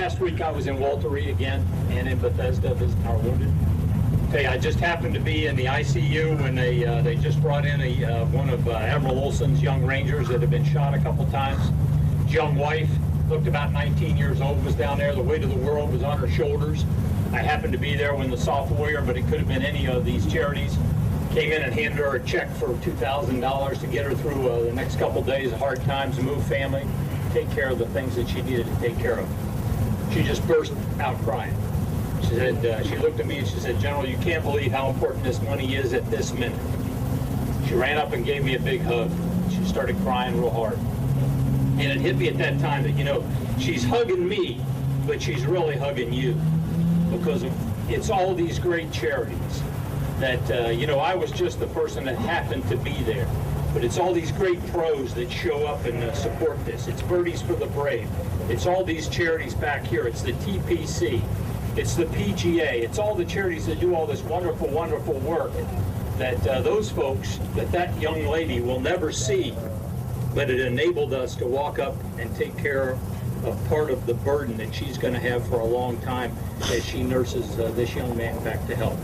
last week I was in Walter Reed again and in Bethesda visiting our wounded. Okay, I just happened to be in the ICU when they just brought in one of Admiral Olson's young Rangers that had been shot a couple times. His young wife, looked about 19 years old, was down there. The weight of the world was on her shoulders. I happened to be there when the Soft Warrior, but it could have been any of these charities, came in and handed her a check for $2,000 to get her through the next couple days of hard times, move family, take care of the things that she needed to take care of. She just burst out crying. She said, she looked at me and she said, "General, you can't believe how important this money is at this minute." She ran up and gave me a big hug. She started crying real hard. And it hit me at that time that, you know, she's hugging me, but she's really hugging you, because it's all these great charities that, you know, I was just the person that happened to be there. But it's all these great pros that show up and support this. It's Birdies for the Brave. It's all these charities back here. It's the TPC. It's the PGA. It's all the charities that do all this wonderful, wonderful work that those folks, that young lady will never see. But it enabled us to walk up and take care of part of the burden that she's going to have for a long time as she nurses this young man back to health.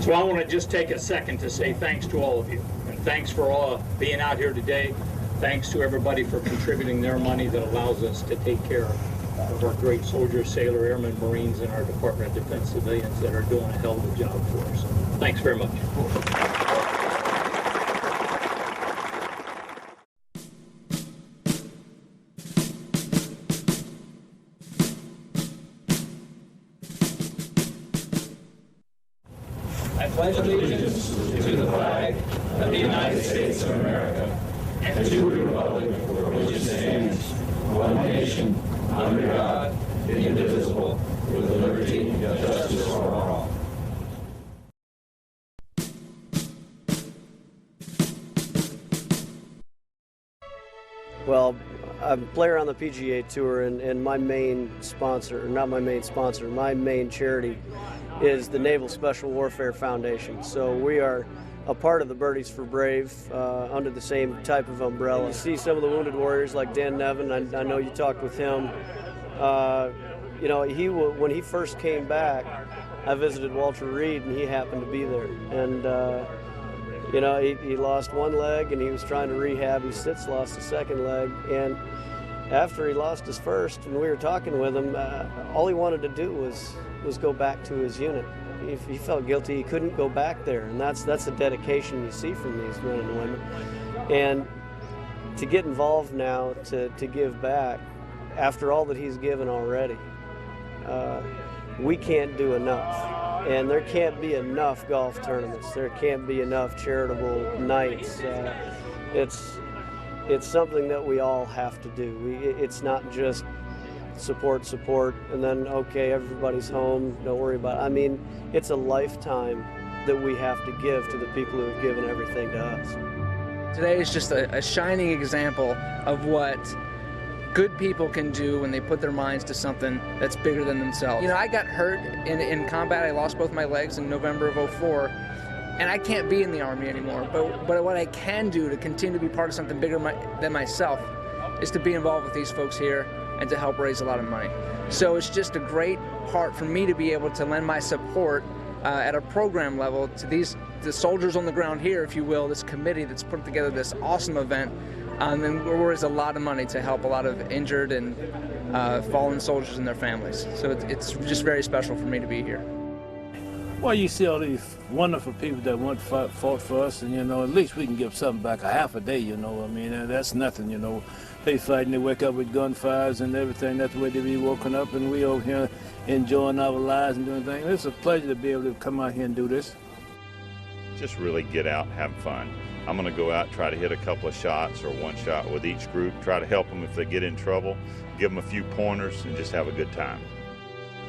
So I want to just take a second to say thanks to all of you. And thanks for all being out here today. Thanks to everybody for contributing their money that allows us to take care of our great soldiers, sailor, airmen, Marines, and our Department of Defense civilians that are doing a hell of a job for us. Thanks very much. I pledge allegiance to the flag of the United States of America and to the republic for which it stands, one nation, under God, indivisible, with liberty and justice for all. Well, I'm a player on the PGA Tour, and my main sponsor, or not my main sponsor, my main charity is the Naval Special Warfare Foundation. So we are a part of the Birdies for Brave under the same type of umbrella. You see some of the wounded warriors like Dan Nevin, I know you talked with him. You know, when he first came back, I visited Walter Reed and he happened to be there. And you know, he lost one leg and he was trying to rehab. He since lost a second leg. And after he lost his first and we were talking with him, all he wanted to do was go back to his unit. He felt guilty he couldn't go back there, and that's the dedication you see from these men and women. And to get involved now, to give back, after all that he's given already, we can't do enough. And there can't be enough golf tournaments. There can't be enough charitable nights. It's something that we all have to do. It's not just support, and then, okay, everybody's home, don't worry about it. I mean, it's a lifetime that we have to give to the people who have given everything to us. Today is just a shining example of what good people can do when they put their minds to something that's bigger than themselves. You know, I got hurt in combat. I lost both my legs in November of '04, and I can't be in the Army anymore. But what I can do to continue to be part of something bigger than myself is to be involved with these folks here and to help raise a lot of money. So it's just a great part for me to be able to lend my support at a program level to the soldiers on the ground here, if you will, this committee that's put together this awesome event. And we'll raise a lot of money to help a lot of injured and fallen soldiers and their families. So it's just very special for me to be here. Well, you see all these wonderful people that fought for us, and, you know, at least we can give something back, a half a day, you know. I mean, that's nothing, you know. They fight and they wake up with gunfires and everything. That's the way they be woken up, and we over here enjoying our lives and doing things. It's a pleasure to be able to come out here and do this. Just really get out and have fun. I'm going to go out, try to hit a couple of shots or one shot with each group, try to help them if they get in trouble, give them a few pointers, and just have a good time.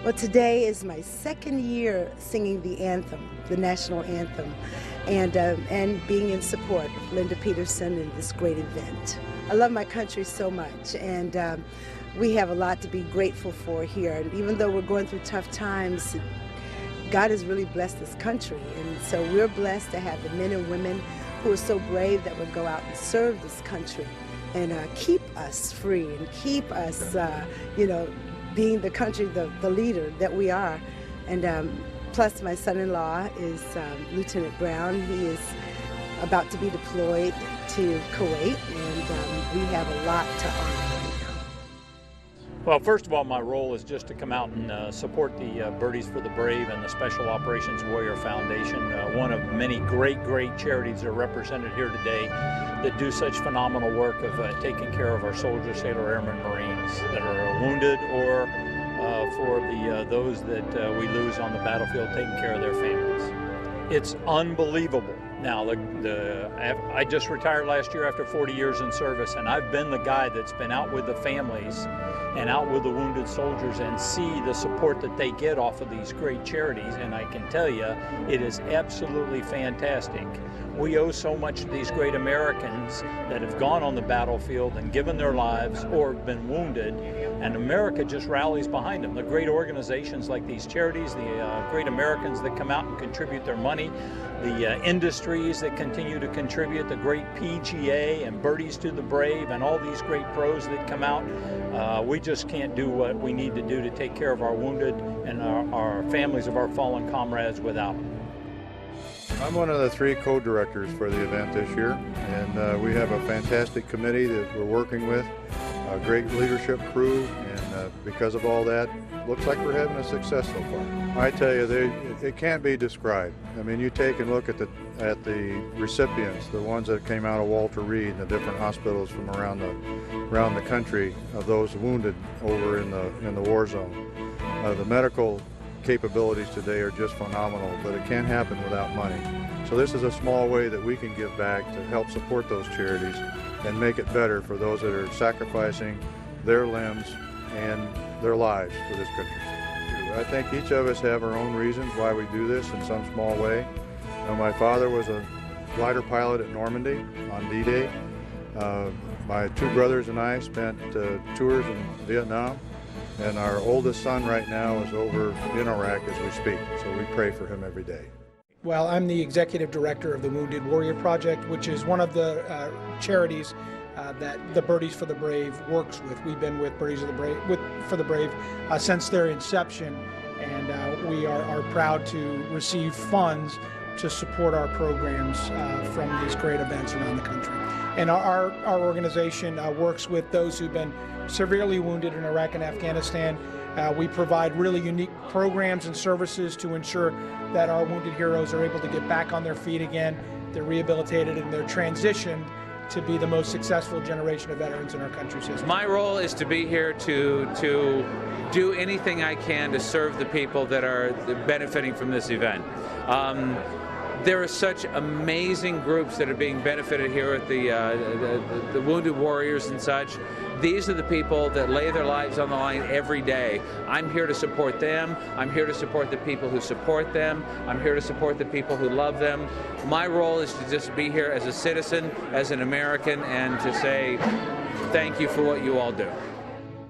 Well, today is my second year singing the anthem, the national anthem, and being in support of Linda Peterson in this great event. I love my country so much, and we have a lot to be grateful for here. And even though we're going through tough times, God has really blessed this country, and so we're blessed to have the men and women who are so brave that would go out and serve this country and keep us free and keep us, you know, being the country, the leader that we are. And plus my son-in-law is Lieutenant Brown. He is about to be deployed to Kuwait, and we have a lot to honor. Well, first of all, my role is just to come out and support the Birdies for the Brave and the Special Operations Warrior Foundation, one of many great charities that are represented here today that do such phenomenal work of taking care of our soldiers, sailor, airmen, Marines that are wounded, or for those that we lose on the battlefield, taking care of their families. It's unbelievable. Now, I just retired last year after 40 years in service, and I've been the guy that's been out with the families and out with the wounded soldiers and see the support that they get off of these great charities, and I can tell you, it is absolutely fantastic. We owe so much to these great Americans that have gone on the battlefield and given their lives or been wounded, and America just rallies behind them. The great organizations like these charities, the great Americans that come out and contribute their money, the industries that continue to contribute, the great PGA and Birdies to the Brave and all these great pros that come out. We just can't do what we need to do to take care of our wounded and our families of our fallen comrades without them. I'm one of the 3 co-directors for the event this year, and we have a fantastic committee that we're working with, a great leadership crew, and because of all that, looks like we're having a success so far. I tell you, it can't be described. I mean, you take and look at the recipients, the ones that came out of Walter Reed and the different hospitals from around the country of those wounded over in the war zone. The medical capabilities today are just phenomenal, but it can't happen without money. So this is a small way that we can give back to help support those charities and make it better for those that are sacrificing their limbs and their lives for this country. I think each of us have our own reasons why we do this in some small way. My father was a glider pilot at Normandy on D-Day. My 2 brothers and I spent tours in Vietnam. And our oldest son right now is over in Iraq as we speak, so we pray for him every day. Well, I'm the executive director of the Wounded Warrior Project, which is one of the charities that the Birdies for the Brave works with. We've been with Birdies for the Brave since their inception, and we are proud to receive funds to support our programs from these great events around the country. And our organization works with those who've been severely wounded in Iraq and Afghanistan. We provide really unique programs and services to ensure that our wounded heroes are able to get back on their feet again, they're rehabilitated, and they're transitioned to be the most successful generation of veterans in our country's history. My role is to be here to do anything I can to serve the people that are benefiting from this event. There are such amazing groups that are being benefited here at the Wounded Warriors and such. These are the people that lay their lives on the line every day. I'm here to support them. I'm here to support the people who support them. I'm here to support the people who love them. My role is to just be here as a citizen, as an American, and to say thank you for what you all do.